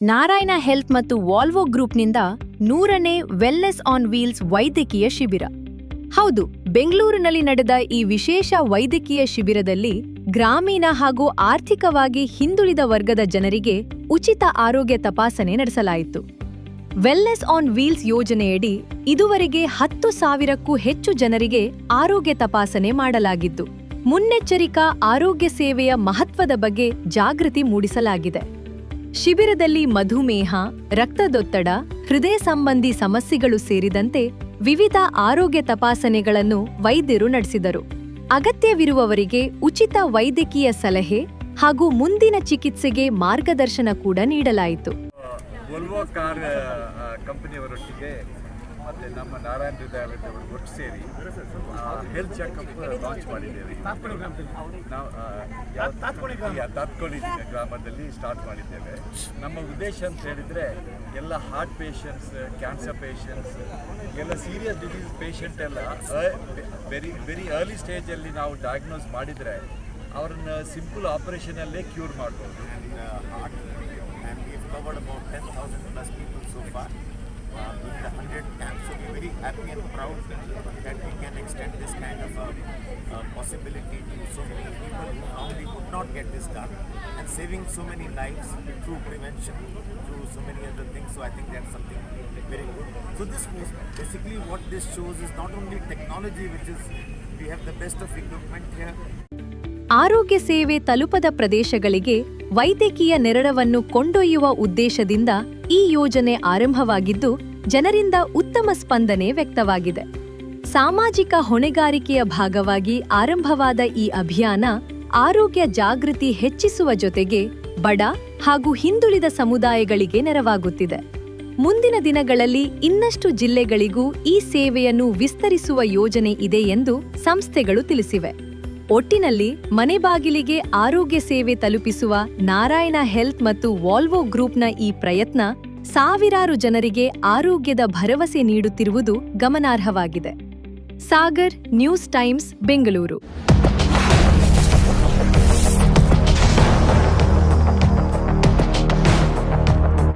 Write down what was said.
Narayana health ಮತ್ತು Volvo ಗ್ರೂಪ್ನಿಂದ 100ನೇ wellness on wheels ವೈದ್ಯಕೀಯ ಶಿಬಿರ. ಹೌದು, ಬೆಂಗಳೂರಿನಲ್ಲಿ ನಡೆದ ಈ ವಿಶೇಷ ವೈದ್ಯಕೀಯ ಶಿಬಿರದಲ್ಲಿ ಗ್ರಾಮೀಣ ಹಾಗೂ ಆರ್ಥಿಕವಾಗಿ ಹಿಂದುಳಿದ ವರ್ಗದ ಜನರಿಗೆ ಉಚಿತ ಆರೋಗ್ಯ ತಪಾಸಣೆ ನಡೆಸಲಾಯಿತು. ವೆಲ್ನೆಸ್ ಆನ್ ವೀಲ್ಸ್ ಯೋಜನೆಯಡಿ ಇದುವರೆಗೆ 10,000ಕ್ಕೂ ಹೆಚ್ಚು ಜನರಿಗೆ ಆರೋಗ್ಯ ತಪಾಸಣೆ ಮಾಡಲಾಗಿದ್ದು, ಮುನ್ನೆಚ್ಚರಿಕಾ ಆರೋಗ್ಯ ಸೇವೆಯ ಮಹತ್ವದ ಬಗ್ಗೆ ಜಾಗೃತಿ ಮೂಡಿಸಲಾಗಿದೆ. ಶಿಬಿರದಲ್ಲಿ ಮಧುಮೇಹ, ರಕ್ತದೊತ್ತಡ, ಹೃದಯ ಸಂಬಂಧಿ ಸಮಸ್ಯೆಗಳು ಸೇರಿದಂತೆ ವಿವಿಧ ಆರೋಗ್ಯ ತಪಾಸಣೆಗಳನ್ನು ವೈದ್ಯರು ನಡೆಸಿದರು. ಅಗತ್ಯವಿರುವವರಿಗೆ ಉಚಿತ ವೈದ್ಯಕೀಯ ಸಲಹೆ ಹಾಗೂ ಮುಂದಿನ ಚಿಕಿತ್ಸೆಗೆ ಮಾರ್ಗದರ್ಶನ ಕೂಡ ನೀಡಲಾಯಿತು. ವೋಲ್ವೋ ಕಾರ್ ಕಂಪನಿಯವರೊಟ್ಟಿಗೆ ಮತ್ತು ನಮ್ಮ ನಾರಾಯಣ ಹೃದಯಾಲಯದವರು ಒಟ್ಟು ಸೇರಿ ಹೆಲ್ತ್ ಚೆಕಪ್ ಲಾಂಚ್ ಮಾಡಿದ್ದೇವೆ. ನಾವು ತಾತ್ಕೋಳಿ ಗ್ರಾಮದಲ್ಲಿ ಸ್ಟಾರ್ಟ್ ಮಾಡಿದ್ದೇವೆ. ನಮ್ಮ ಉದ್ದೇಶ ಅಂತ ಹೇಳಿದರೆ ಎಲ್ಲ ಹಾರ್ಟ್ ಪೇಷಂಟ್ಸ್, ಕ್ಯಾನ್ಸರ್ ಪೇಷಂಟ್ಸ್, ಎಲ್ಲ ಸೀರಿಯಸ್ ಡಿಸೀಸ್ ಪೇಷಂಟ್ ಎಲ್ಲ ವೆರಿ ಅರ್ಲಿ ಸ್ಟೇಜಲ್ಲಿ ನಾವು ಡಯಾಗ್ನೋಸ್ ಮಾಡಿದರೆ ಅವ್ರನ್ನ ಸಿಂಪಲ್ ಆಪರೇಷನಲ್ಲೇ ಕ್ಯೂರ್ ಮಾಡ್ಬೋದು. Covered about 10,000 plus people so far in the 100 camps. So we're very happy and proud that we can extend this kind of possibility to so many people who normally could not get this done, and saving so many lives through prevention, through so many other things. So I think that's something very good. So this was basically what this shows is not only technology, which is we have the best of equipment here. ಆರೋಗ್ಯ ಸೇವೆ ತಲುಪದ ಪ್ರದೇಶಗಳಿಗೆ ವೈದ್ಯಕೀಯ ನೆರವನ್ನು ಕೊಂಡೊಯ್ಯುವ ಉದ್ದೇಶದಿಂದ ಈ ಯೋಜನೆ ಆರಂಭವಾಗಿದ್ದು, ಜನರಿಂದ ಉತ್ತಮ ಸ್ಪಂದನೆ ವ್ಯಕ್ತವಾಗಿದೆ. ಸಾಮಾಜಿಕ ಹೊಣೆಗಾರಿಕೆಯ ಭಾಗವಾಗಿ ಆರಂಭವಾದ ಈ ಅಭಿಯಾನ ಆರೋಗ್ಯ ಜಾಗೃತಿ ಹೆಚ್ಚಿಸುವ ಜೊತೆಗೆ ಬಡ ಹಾಗೂ ಹಿಂದುಳಿದ ಸಮುದಾಯಗಳಿಗೆ ನೆರವಾಗುತ್ತಿದೆ. ಮುಂದಿನ ದಿನಗಳಲ್ಲಿ ಇನ್ನಷ್ಟು ಜಿಲ್ಲೆಗಳಿಗೂ ಈ ಸೇವೆಯನ್ನು ವಿಸ್ತರಿಸುವ ಯೋಜನೆ ಇದೆ ಎಂದು ಸಂಸ್ಥೆಗಳು ತಿಳಿಸಿವೆ. ಒಟ್ಟಿನಲ್ಲಿ ಮನೆ ಬಾಗಿಲಿಗೆ ಆರೋಗ್ಯ ಸೇವೆ ತಲುಪಿಸುವ ನಾರಾಯಣ ಹೆಲ್ತ್ ಮತ್ತು ವಾಲ್ವೋ ಗ್ರೂಪ್ನ ಈ ಪ್ರಯತ್ನ ಸಾವಿರಾರು ಜನರಿಗೆ ಆರೋಗ್ಯದ ಭರವಸೆ ನೀಡುತ್ತಿರುವುದು ಗಮನಾರ್ಹವಾಗಿದೆ. Sagar, news times, Bengaluru.